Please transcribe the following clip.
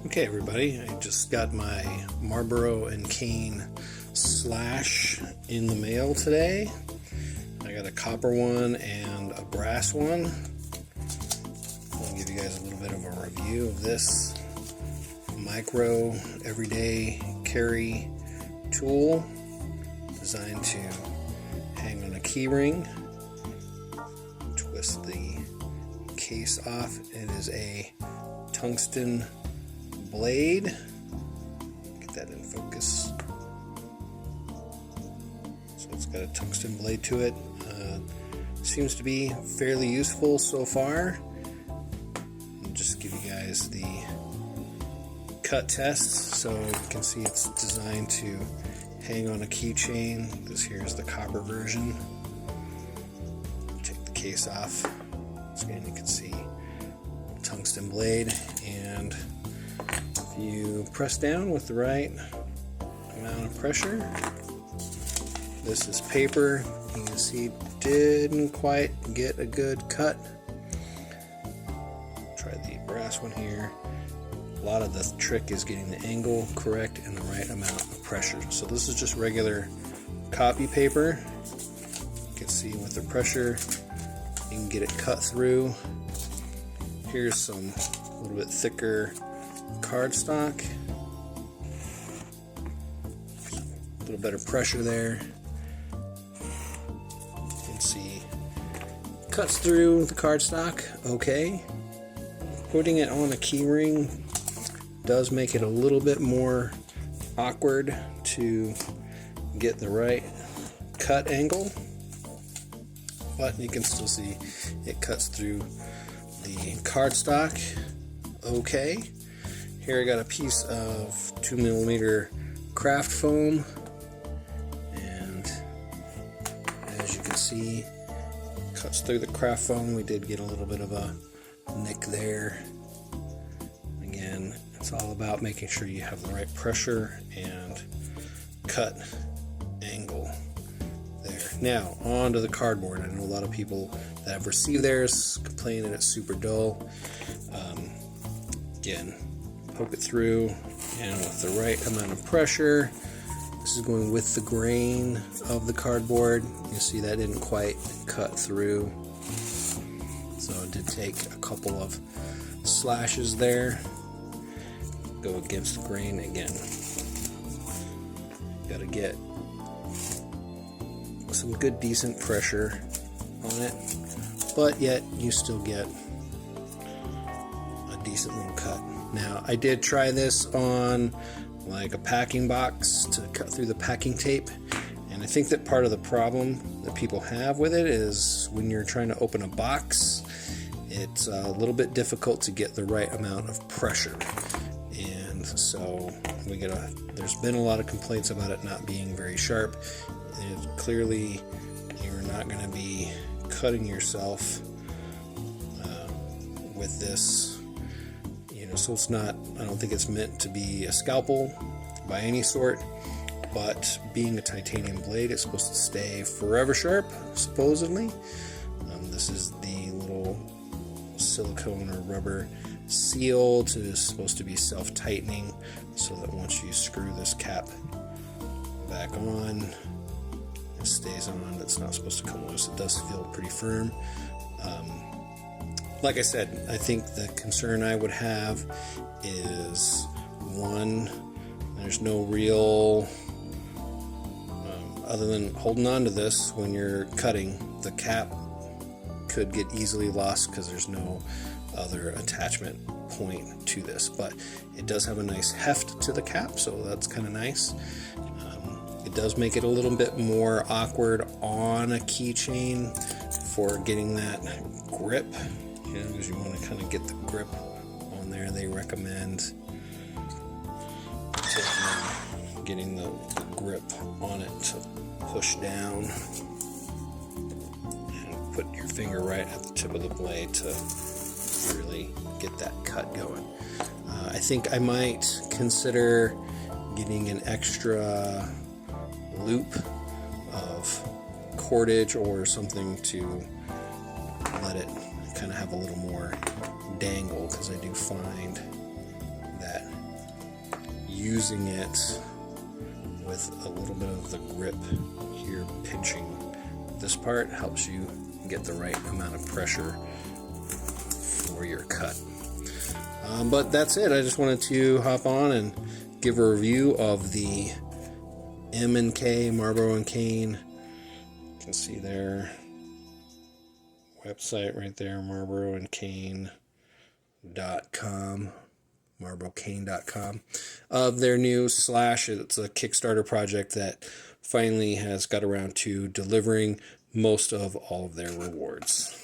Okay everybody, I just got my Malboro Kane slash in the mail today. I got a copper one and a brass one. I'll give you guys a little bit of a review of this micro everyday carry tool designed to hang on a key ring. Twist the case off. It is a tungsten blade. Get that in focus. So it's got a tungsten blade to it. Seems to be fairly useful so far. I'll just give you guys the cut test so you can see it's designed to hang on a keychain. This here is the copper version. Take the case off. Again, you can see tungsten blade, and if you press down with the right amount of pressure, this is paper. You can see didn't quite get a good cut. Try the brass one here. A lot of the trick is getting the angle correct and the right amount of pressure. So this is just regular copy paper. You can see with the pressure you can get it cut through. Here's some a little bit thicker cardstock. A little better pressure there. You can see cuts through the cardstock okay. Putting it on a key ring does make it a little bit more awkward to get the right cut angle, but you can still see it cuts through the cardstock okay. Here I got a piece of 2mm craft foam, and as you can see, cuts through the craft foam. We did get a little bit of a nick there. Again, it's all about making sure you have the right pressure and cut angle there. Now on to the cardboard. I know a lot of people that have received theirs complain that it's super dull. Again, poke it through, and with the right amount of pressure, this is going with the grain of the cardboard. You see that didn't quite cut through, so it did take a couple of slashes there. Go against the grain again. Got to get some good decent pressure on it, but yet you still get a decent little cut. Now I did try this on like a packing box to cut through the packing tape, and I think that part of the problem that people have with it is when you're trying to open a box, it's a little bit difficult to get the right amount of pressure, and so there's been a lot of complaints about it not being very sharp. Clearly you're not going to be cutting yourself with this, so it's not, I don't think it's meant to be a scalpel by any sort, but being a titanium blade, it's supposed to stay forever sharp, supposedly. This is the little silicone or rubber seal supposed to be self-tightening, so that once you screw this cap back on, it stays on. It's not supposed to come loose. It does feel pretty firm. Like I said, I think the concern I would have is, one, there's no real, other than holding on to this when you're cutting, the cap could get easily lost because there's no other attachment point to this, but it does have a nice heft to the cap, so that's kind of nice. It does make it a little bit more awkward on a keychain for getting that grip, because you want to kind of get the grip on there. They recommend getting the grip on it to push down and put your finger right at the tip of the blade to really get that cut going. I think I might consider getting an extra loop of cordage or something to let it kind of have a little more dangle, because I do find that using it with a little bit of the grip here, pinching this part helps you get the right amount of pressure for your cut. But that's it. I just wanted to hop on and give a review of the M&K Malboro Kane. You can see their website right there, marlborokane.com, marlborokane.com, of their new Slash. It's a Kickstarter project that finally has got around to delivering most of all of their rewards.